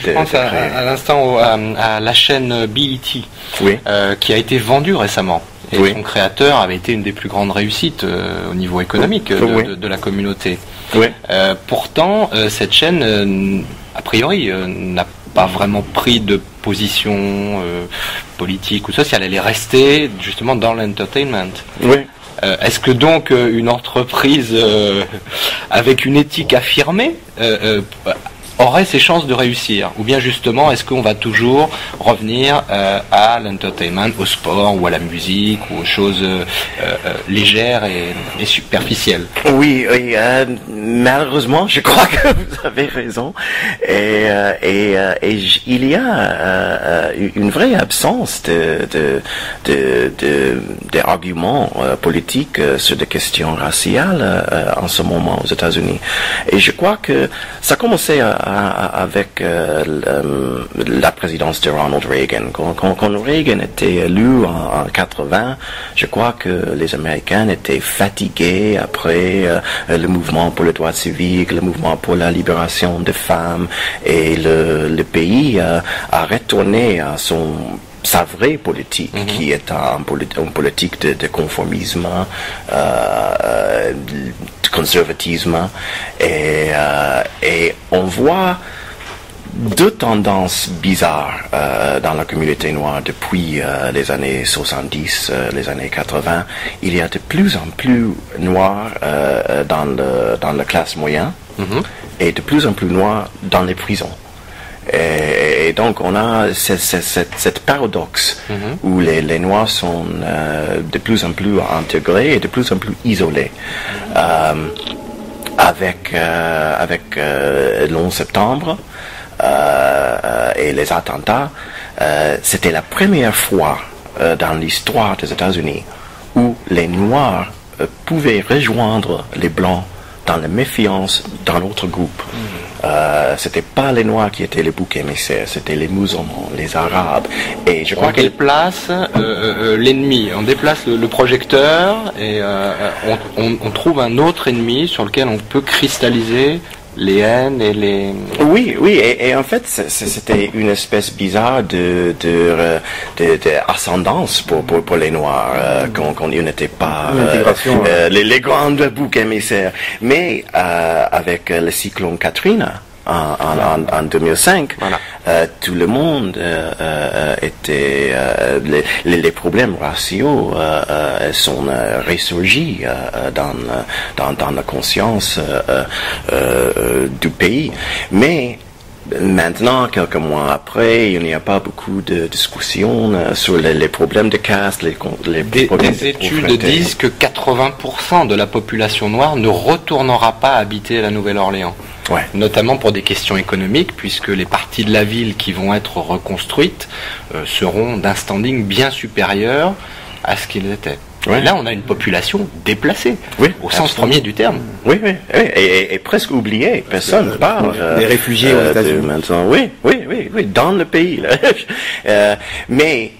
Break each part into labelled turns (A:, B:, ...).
A: Je pense à l'instant à la chaîne BET,
B: Oui.
A: Qui a été vendue récemment. Et
B: Oui.
A: son créateur avait été une des plus grandes réussites au niveau économique
B: Oui.
A: de la communauté.
B: Oui.
A: Pourtant, cette chaîne, a priori, n'a pas vraiment pris de position politique ou sociale. Elle est restée justement dans l'entertainment.
B: Oui.
A: Est-ce que donc une entreprise avec une éthique affirmée aurait ses chances de réussir? Ou bien justement, est-ce qu'on va toujours revenir à l'entertainment, au sport ou à la musique ou aux choses légères et superficielles?
B: Oui, oui, malheureusement, je crois que vous avez raison. Il y a une vraie absence d'arguments politiques sur des questions raciales en ce moment aux États-Unis. Et je crois que ça a commencé avec la présidence de Ronald Reagan. Quand Reagan était élu en 80, je crois que les Américains étaient fatigués après le mouvement pour le droit civique, le mouvement pour la libération des femmes, et le pays a retourné à sa vraie politique, qui est une politique de conformisme, de conservatisme, et on voit deux tendances bizarres dans la communauté noire depuis les années 70, les années 80. Il y a de plus en plus noirs dans la classe moyenne, et de plus en plus noirs dans les prisons. Et donc on a cette paradoxe où les Noirs sont de plus en plus intégrés et de plus en plus isolés. Avec le 11 septembre et les attentats, c'était la première fois dans l'histoire des États-Unis où les Noirs pouvaient rejoindre les Blancs dans la méfiance dans l'autre groupe. C'était pas les Noirs qui étaient les boucs émissaires, c'était les musulmans, les Arabes. Et je crois
A: on déplace l'ennemi, on déplace le projecteur et on trouve un autre ennemi sur lequel on peut cristalliser les haines et les...
B: Oui, et en fait, c'était une espèce bizarre de ascendance pour les Noirs, quand ils n'étaient pas les grandes boucs émissaires. Mais avec le cyclone Katrina, en 2005, voilà. Tout le monde était les problèmes raciaux sont ressurgis dans la conscience du pays. Mais maintenant, quelques mois après, il n'y a pas beaucoup de discussions sur les problèmes de caste, les problèmes
A: des études disent que 80% de la population noire ne retournera pas habiter la Nouvelle-Orléans.
B: Ouais.
A: Notamment pour des questions économiques, puisque les parties de la ville qui vont être reconstruites seront d'un standing bien supérieur à ce qu'ils étaient. Ouais. Là, on a une population déplacée,
B: oui,
A: au sens premier du terme.
B: Oui, et presque oubliée. Personne ne parle.
C: Des réfugiés aux États-Unis.
B: Oui, dans le pays. Mais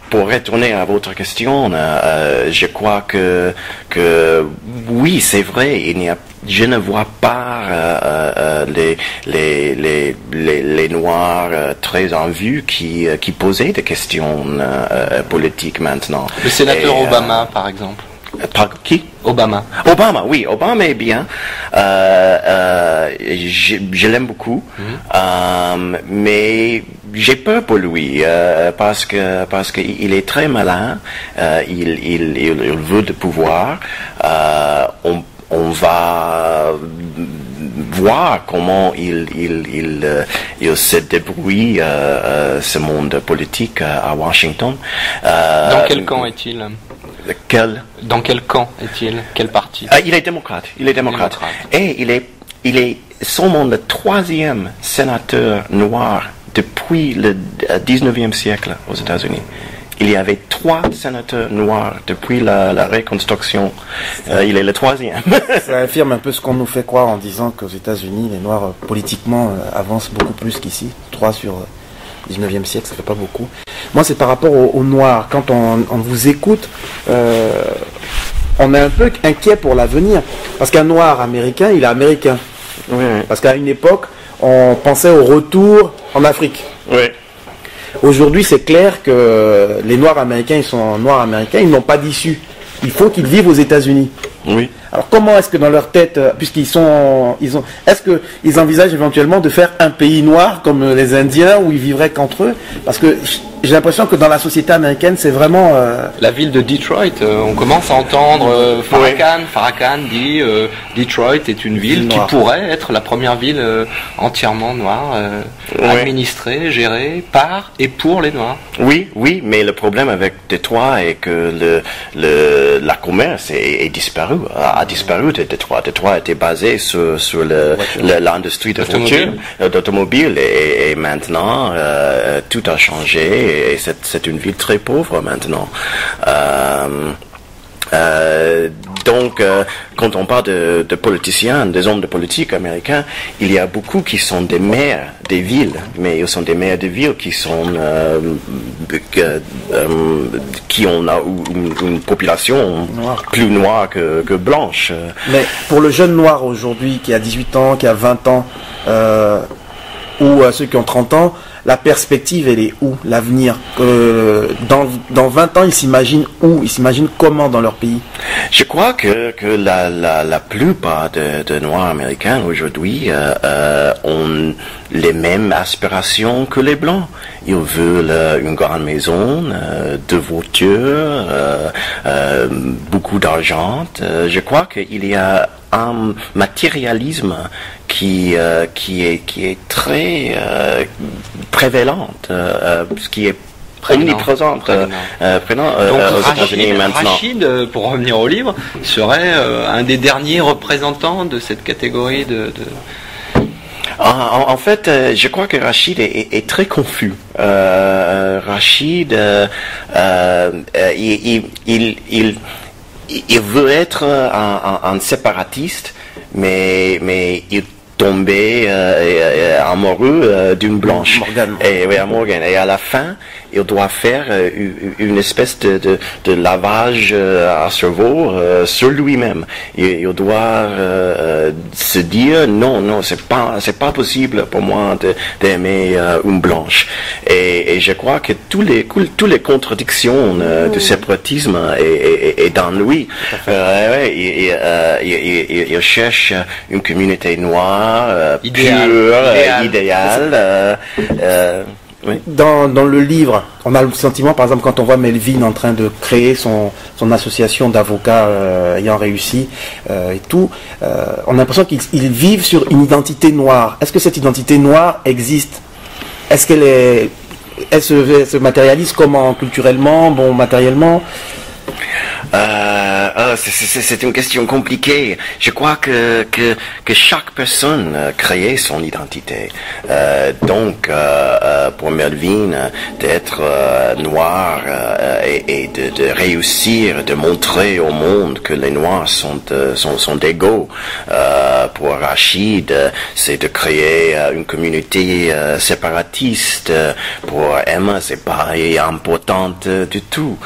B: pour retourner à votre question, je crois que oui, c'est vrai. Je ne vois pas les Noirs très en vue qui posaient des questions politiques maintenant.
A: Le sénateur Obama, par exemple.
B: Par qui?
A: Obama,
B: oui, Obama est bien. Je l'aime beaucoup, mais j'ai peur pour lui parce que il est très malin. Il veut le pouvoir. On va voir comment il se débrouille ce monde politique à Washington.
A: Dans quel camp est-il? Dans quel camp est-il? Quel parti?
B: Il est démocrate. Et il est seulement le 3e sénateur noir depuis le 19e siècle aux États-Unis. Il y avait 3 sénateurs noirs depuis la Reconstruction. Il est le 3e.
C: Ça affirme un peu ce qu'on nous fait croire en disant qu'aux États-Unis, les Noirs politiquement avancent beaucoup plus qu'ici. 3 sur 19e siècle, ça fait pas beaucoup. Moi, c'est par rapport aux Noirs. Quand on vous écoute, on est un peu inquiet pour l'avenir. Parce qu'un Noir américain, il est américain.
B: Oui.
C: Parce qu'à une époque, on pensait au retour en Afrique.
B: Oui.
C: Aujourd'hui, c'est clair que les Noirs américains, ils sont Noirs américains, ils n'ont pas d'issue. Il faut qu'ils vivent aux États-Unis.
B: Oui.
C: Alors comment est-ce que dans leur tête, est-ce qu'ils envisagent éventuellement de faire un pays noir comme les Indiens où ils vivraient qu'entre eux? Parce que j'ai l'impression que dans la société américaine, c'est vraiment...
A: La ville de Detroit, on commence à entendre Farrakhan dit Detroit est une ville qui pourrait être la première ville entièrement noire, administrée, gérée par et pour les Noirs.
B: Oui, mais le problème avec Détroit est que la commerce a disparu de Détroit. Détroit était basé sur l'industrie de voitures, d'automobile, et maintenant tout a changé. Et c'est une ville très pauvre maintenant. Donc, quand on parle de politiciens, des hommes de politique américains, il y a beaucoup qui sont des maires des villes, mais ils sont des maires de villes qui sont qui ont une population plus noire que blanche.
C: Mais pour le jeune noir aujourd'hui, qui a 18 ans, qui a 20 ans, ou ceux qui ont 30 ans, la perspective, elle est où? L'avenir? Dans 20 ans, ils s'imaginent où? Ils s'imaginent comment dans leur pays?
B: Je crois que la plupart de Noirs américains aujourd'hui ont les mêmes aspirations que les Blancs. Ils veulent une grande maison, deux voitures, beaucoup d'argent. Je crois qu'il y a un matérialisme qui est très prévalente, qui est omniprésente aux États-Unis maintenant.
A: Rachid, pour revenir au livre, serait un des derniers représentants de cette catégorie de...
B: En fait, je crois que Rachid est très confus. Rachid, il veut être un séparatiste, mais il tombé amoureux d'une blanche.
C: Morgan.
B: Morgan. Et à la fin, il doit faire une espèce de lavage à cerveau sur lui-même. Il doit se dire non, c'est pas possible pour moi d'aimer une blanche. Et je crois que tous les contradictions du séparatisme est dans lui. Il cherche une communauté noire idéale. Oui.
C: Dans le livre, on a le sentiment, par exemple, quand on voit Melvin en train de créer son association d'avocats ayant réussi et tout, on a l'impression qu'ils vivent sur une identité noire. Est-ce que cette identité noire existe? Est-ce elle se matérialise comment? Culturellement, matériellement?
B: C'est une question compliquée. Je crois que chaque personne crée son identité. Donc, pour Melvin, d'être noir et de réussir, de montrer au monde que les Noirs sont égaux. Pour Rachid, c'est de créer une communauté séparatiste. Pour Emma, c'est pas important du tout.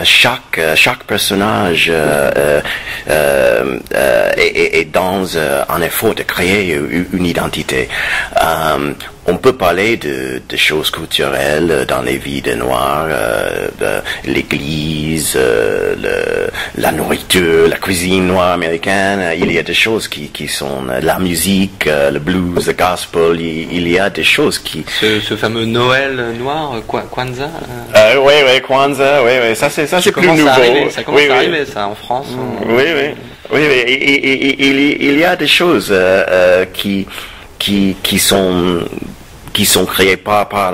B: Chaque personnage est dans un effort de créer une identité. On peut parler de choses culturelles dans les vies des Noirs, l'église, la nourriture, la cuisine noire américaine. Il y a des choses qui sont la musique, le blues, le gospel. Il y a des choses qui...
A: Ce fameux Noël noir, Kwanzaa.
B: Oui, Kwanzaa, oui. Ça c'est plus nouveau.
A: Ça commence à arriver, ça, en France.
B: Oui. Il y a des choses qui sont créés par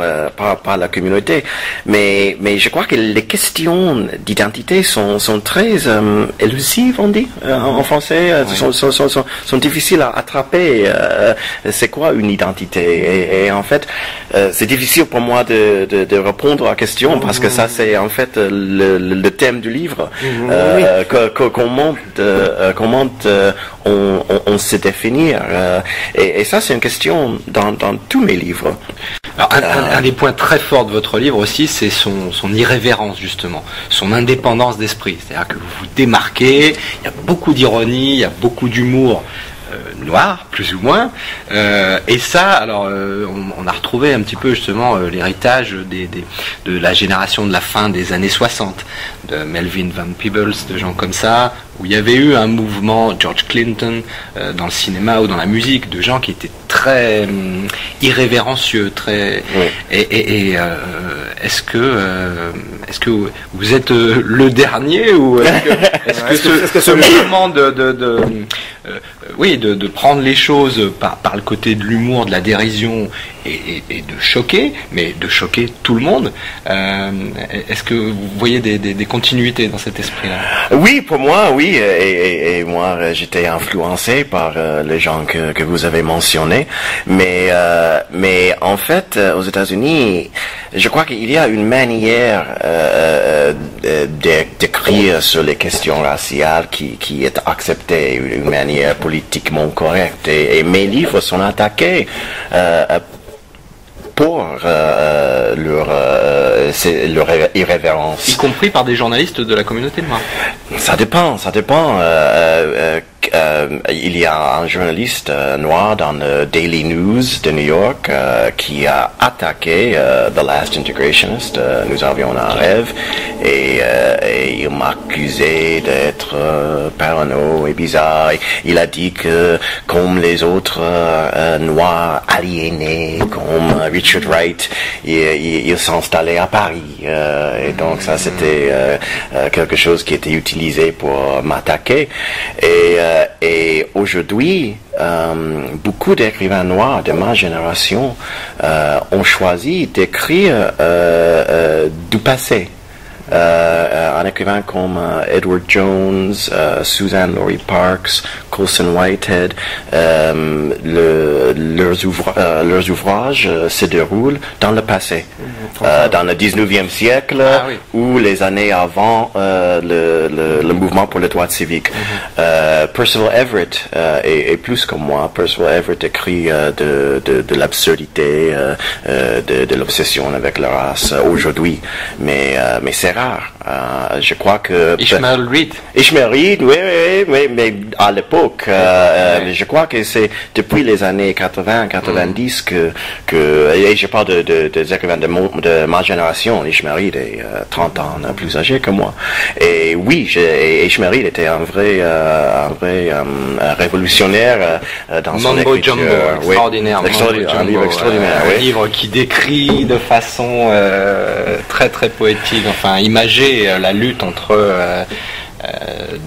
B: la communauté, mais je crois que les questions d'identité sont très élusives, on dit en français, sont difficiles à attraper. C'est quoi une identité? Et en fait, c'est difficile pour moi de répondre à la question parce que ça c'est en fait le thème du livre. Comment on se définir, et ça c'est une question dans tous mes livres.
A: Alors, un des points très forts de votre livre aussi, c'est son irrévérence, justement, son indépendance d'esprit. C'est-à-dire que vous vous démarquez, il y a beaucoup d'ironie, il y a beaucoup d'humour, noirs, plus ou moins. Et ça, alors, on a retrouvé un petit peu justement l'héritage de la génération de la fin des années 60, de Melvin Van Peebles, de gens comme ça, où il y avait eu un mouvement, George Clinton, dans le cinéma ou dans la musique, de gens qui étaient très irrévérencieux, très.
B: Oui.
A: Et est-ce que vous êtes le dernier, ou est-ce que ce mouvement de prendre les choses par le côté de l'humour, de la dérision et de choquer, mais de choquer tout le monde, est-ce que vous voyez des continuités dans cet esprit-là?
B: Oui, pour moi, oui, et moi j'étais influencé par les gens que vous avez mentionnés, mais en fait aux États-Unis, je crois qu'il y a une manière d'écrire sur les questions raciales qui est acceptée, une manière politiquement correcte, et mes livres sont attaqués pour leur irrévérence.
A: Y compris par des journalistes de la communauté noire.
B: Ça dépend. Il y a un journaliste noir dans le Daily News de New York qui a attaqué The Last Integrationist. Nous avions un rêve, et il m'a accusé d'être parano et bizarre. Il a dit que, comme les autres noirs aliénés, comme Richard Wright, il s'installait à Paris. Et donc ça, c'était quelque chose qui était utilisé pour m'attaquer. Et aujourd'hui, beaucoup d'écrivains noirs de ma génération ont choisi d'écrire du passé. Un écrivain comme Edward Jones, Suzanne Laurie Parks, Colson Whitehead, leurs ouvrages se déroulent dans le passé, dans le 19e siècle, ou les années avant le mouvement pour le droit civique. Percival Everett est plus comme moi. Percival Everett écrit de l'absurdité, de l'obsession avec la race aujourd'hui, mais c'est rare. Je crois que
A: Ishmael Reed,
B: oui, mais à l'époque, je crois que c'est depuis les années 80-90 que et je parle des écrivains de ma génération. Ishmael Reed est 30 ans plus âgé que moi, et oui, Ishmael Reed était un vrai révolutionnaire dans son écriture.
A: Extraordinaire,
B: un livre extraordinaire,
A: un livre qui décrit de façon très très poétique, enfin imagé, la lutte entre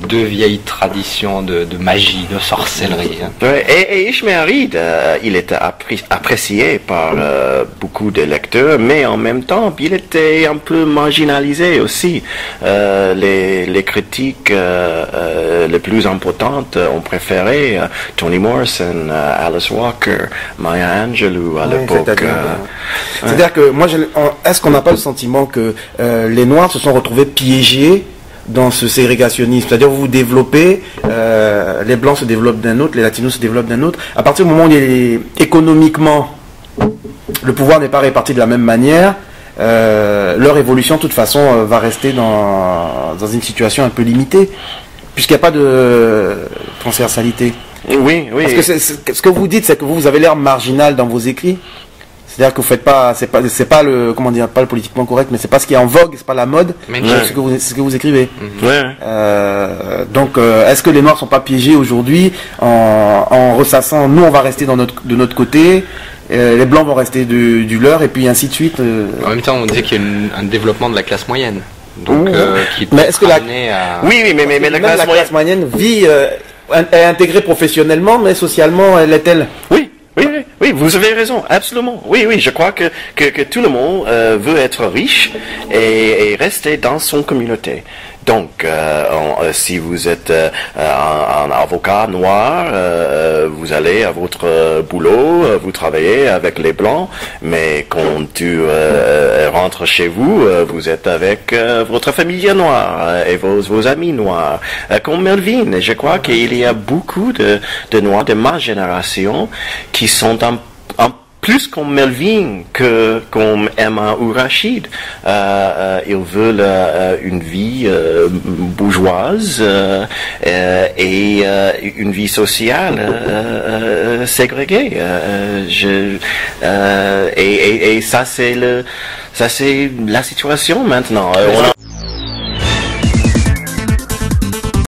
A: deux vieilles traditions de magie, de sorcellerie.
B: Et Ishmael Reed, il était apprécié par beaucoup de lecteurs, mais en même temps, il était un peu marginalisé aussi. Les critiques les plus importantes ont préféré Toni Morrison, Alice Walker, Maya Angelou à l'époque.
C: C'est-à-dire que moi, est-ce qu'on n'a pas le sentiment que les Noirs se sont retrouvés piégés dans ce ségrégationnisme, c'est-à-dire vous développez, les Blancs se développent d'un autre, les Latinos se développent d'un autre. À partir du moment où économiquement le pouvoir n'est pas réparti de la même manière, leur évolution de toute façon va rester dans une situation un peu limitée, puisqu'il n'y a pas de transversalité.
B: Oui.
C: Parce que ce que vous dites, c'est que vous avez l'air marginal dans vos écrits. C'est-à-dire que vous faites pas, c'est pas le, comment dire, pas le politiquement correct, mais c'est pas ce qui est en vogue, c'est pas la mode, c'est ce que vous écrivez. Donc, est-ce que les Noirs sont pas piégés aujourd'hui en ressassant, nous on va rester de notre côté, les Blancs vont rester du leur, et puis ainsi de suite.
A: En même temps, on disait qu'il y a un développement de la classe moyenne. Donc, qui peut
C: mais est-ce que
B: mais la
C: classe moyenne vit, est intégrée professionnellement, mais socialement, elle est-elle?
B: Oui, vous avez raison, absolument. Oui, je crois que tout le monde veut être riche et rester dans son communauté. Donc, si vous êtes un avocat noir, vous allez à votre boulot, vous travaillez avec les Blancs, mais quand tu rentres chez vous, vous êtes avec votre famille noire et vos amis noirs. Comme Melvin, je crois qu'il y a beaucoup de Noirs de ma génération qui sont un plus comme Melvin que comme Emma ou Rachid. Ils veulent une vie bourgeoise et une vie sociale ségrégée. Et ça c'est la situation maintenant.